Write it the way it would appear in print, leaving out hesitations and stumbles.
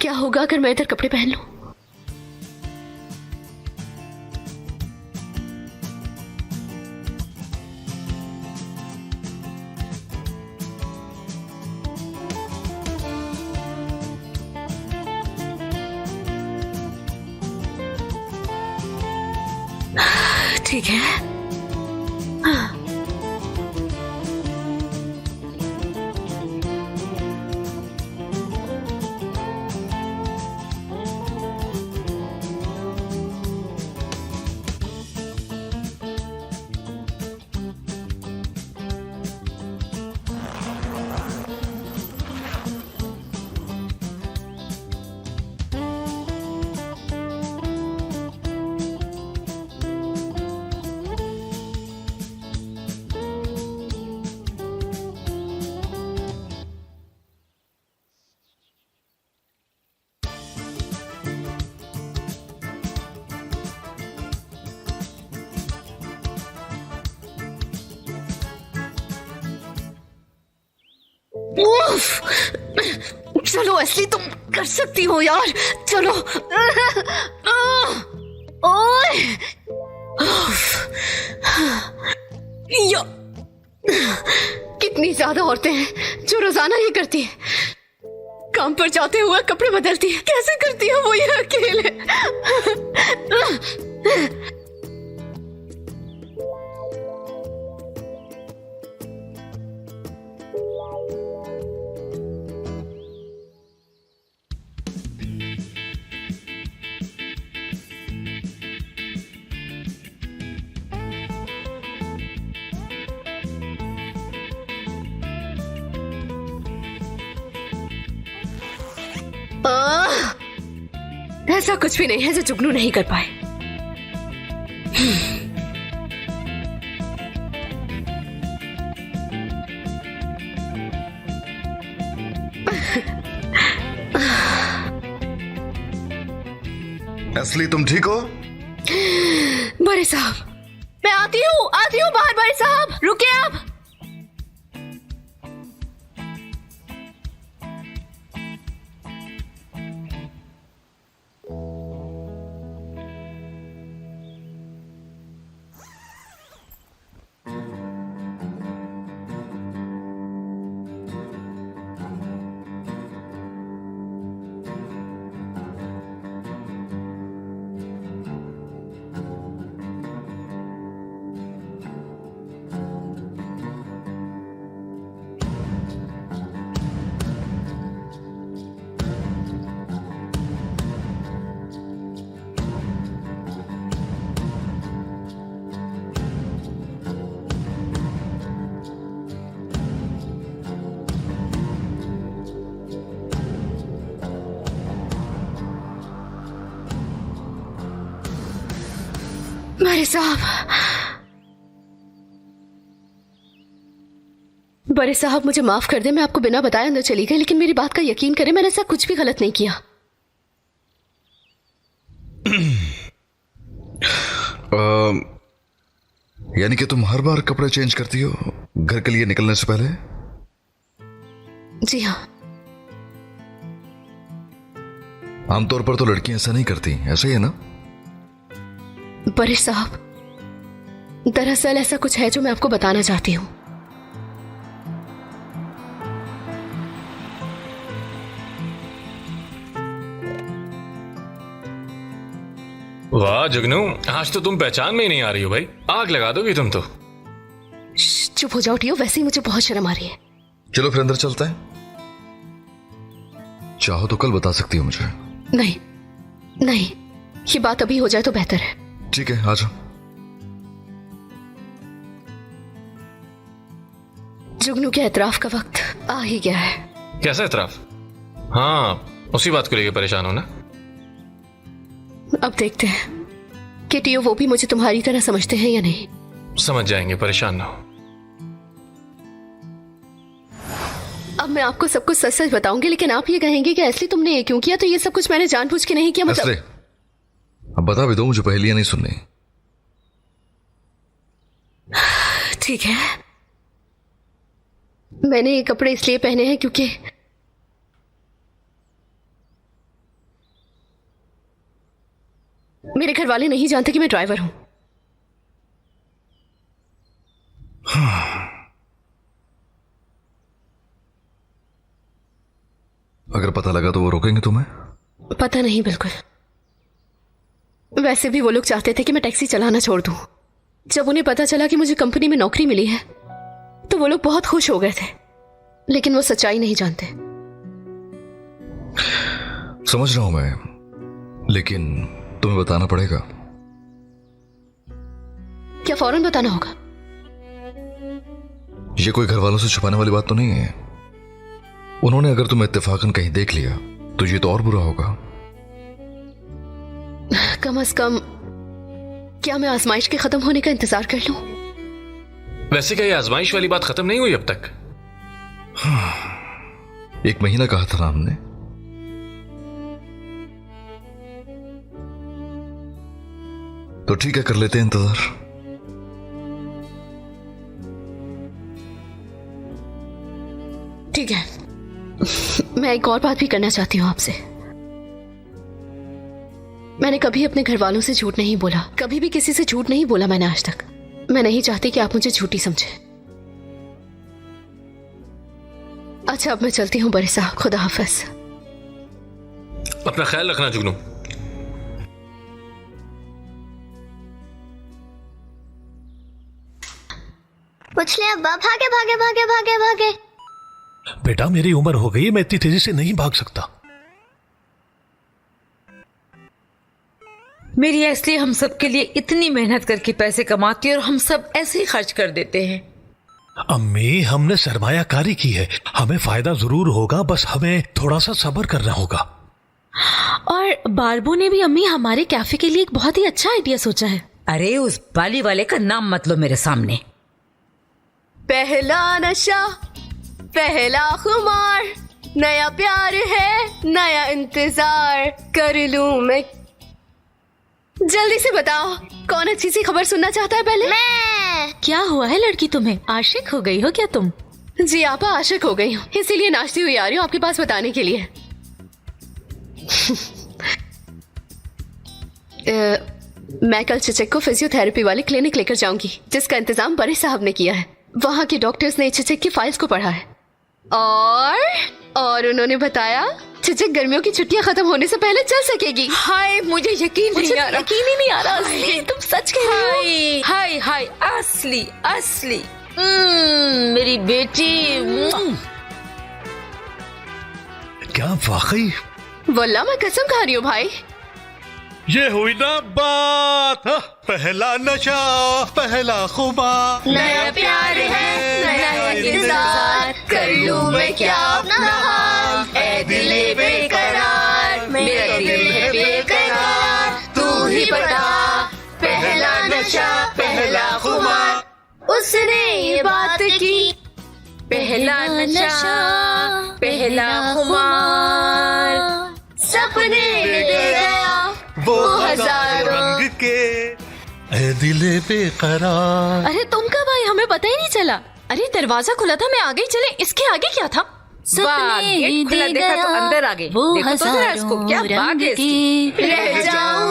क्या होगा अगर मैं इधर कपड़े पहन लूं? ठीक है। चलो असली तुम कर सकती हो यार, चलो। ओए कितनी ज्यादा औरतें हैं जो रोजाना ये करती हैं। काम पर जाते हुए कपड़े बदलती है, कैसे करती है वो ये अकेले? ऐसा कुछ भी नहीं है जो जुगनू नहीं कर पाए। असली तुम ठीक हो? बड़े साहब मैं आती हूँ बाहर। बड़े साहब रुकिए आप। बड़े साहब मुझे माफ कर दे, मैं आपको बिना बताए अंदर चली गई, लेकिन मेरी बात का यकीन करें मैंने ऐसा कुछ भी गलत नहीं किया। यानी कि तुम हर बार कपड़े चेंज करती हो घर के लिए निकलने से पहले? जी हाँ। आमतौर पर तो लड़कियां ऐसा नहीं करती, ऐसा ही है ना? बड़े साहब दरअसल ऐसा कुछ है जो मैं आपको बताना चाहती हूँ। वाह जुगनू, आज तो तुम पहचान में ही नहीं आ रही हो भाई। आग लगा दोगी तुम तो। चुप हो जाओ टियो, वैसे ही मुझे बहुत शर्म आ रही है। चलो फिर अंदर चलते हैं। चाहो तो कल बता सकती हो मुझे। नहीं नहीं, ये बात अभी हो जाए तो बेहतर है। ठीक है, आ जाओ। जुगनू के एतराफ का वक्त आ ही गया है। कैसा एतराफ? हाँ, उसी बात को लेकर परेशान हो ना? अब देखते हैं कि टियो वो भी मुझे तुम्हारी तरह समझते हैं या नहीं। समझ जाएंगे, परेशान ना हो। अब मैं आपको सब कुछ सच सच बताऊंगी, लेकिन आप ये कहेंगे कि असली तुमने ये क्यों किया, तो ये सब कुछ मैंने जानबूझ के नहीं किया। असली, अब बता भी दो, मुझे पहेलियां नहीं सुननी। ठीक है, मैंने ये कपड़े इसलिए पहने हैं क्योंकि मेरे घर वाले नहीं जानते कि मैं ड्राइवर हूं। अगर पता लगा तो वो रोकेंगे तुम्हें? पता नहीं, बिल्कुल। वैसे भी वो लोग चाहते थे कि मैं टैक्सी चलाना छोड़ दूं। जब उन्हें पता चला कि मुझे कंपनी में नौकरी मिली है तो वो लोग बहुत खुश हो गए थे, लेकिन वो सच्चाई नहीं जानते। समझ रहा हूं मैं, लेकिन तुम्हें बताना पड़ेगा। क्या फौरन बताना होगा? ये कोई घर वालों से छुपाने वाली बात तो नहीं है। उन्होंने अगर तुम्हें इत्तेफाकन कहीं देख लिया तो ये तो और बुरा होगा। कम से कम क्या मैं आजमाइश के खत्म होने का इंतजार कर लूं? वैसे क्या ये आजमाइश वाली बात खत्म नहीं हुई अब तक? 1 महीना कहा था ना हमने। तो ठीक है, कर लेते हैं इंतजार। ठीक है, मैं एक और बात भी करना चाहती हूं आपसे। मैंने कभी अपने घर वालों से झूठ नहीं बोला, कभी भी किसी से झूठ नहीं बोला मैंने आज तक। मैं नहीं चाहती कि आप मुझे झूठी समझें। अच्छा, अब मैं चलती हूं बरिसा, खुदा हाफिज। अपना ख्याल रखना जुगनू। पूछ ले अब्बा, भागे भागे भागे भागे भागे। बेटा, मेरी उम्र हो गई है, मैं इतनी तेजी से नहीं भाग सकता। मेरी असली हम सब के लिए इतनी मेहनत करके पैसे कमाती है और हम सब ऐसे ही खर्च कर देते हैं। अम्मी, हमने सरमायाकारी की है, हमें फायदा जरूर होगा, बस हमें थोड़ा सा सब्र करना होगा। और बारबू ने भी अम्मी हमारे कैफे के लिए एक बहुत ही अच्छा आइडिया सोचा है। अरे उस बाली वाले का नाम मत लो मेरे सामने। पहला नशा, पहला खुमार, नया प्यार है, नया इंतजार कर लूं मैं। जल्दी से बताओ, कौन अच्छी सी खबर सुनना चाहता है पहले? मैं क्या हुआ है लड़की, तुम्हें आशिक हो गई हो क्या तुम? जी आपा, आशिक हो गई हूँ, इसीलिए नाचती हुई आ रही हूँ आपके पास बताने के लिए। मैं कल चिचक को फिजियोथेरेपी वाले क्लिनिक लेकर जाऊंगी, जिसका इंतजाम बड़े साहब ने किया है। वहाँ के डॉक्टर्स ने चिचक की फाइल्स को पढ़ा है और उन्होंने बताया चिचक गर्मियों की छुट्टियां खत्म होने से पहले चल सकेगी। हाय, मुझे यकीन नहीं आ रहा। यकीन ही नहीं आ रहा। असली, तुम सच कह रही हो? हाय हाय, असली असली। मेरी बेटी। क्या वाकई? वल्ला मैं कसम खा रही हूँ भाई। ये हुई ना बात। पहला नशा, पहला खुमार, नया प्यार है, नया इंतजार कर लूं मैं क्या अपना हाल। ऐ दिले बेकरार, मेरा दिल है बेकरार, तू ही बता। पहला नशा, पहला खुमार, उसने ये बात की। पहला नशा, पहला खुमार, सपने दे गया वो हजारों रंग के, ऐ दिले बेकरार। अरे तुम कब आए, हमें पता ही नहीं चला। अरे दरवाजा खुला था, मैं आगे ही चले, इसके आगे क्या था? वाह, गेट खुला देखा तो अंदर आ गई। देखो तो जरा इसको, क्या बात है इसकी। रह जाऊं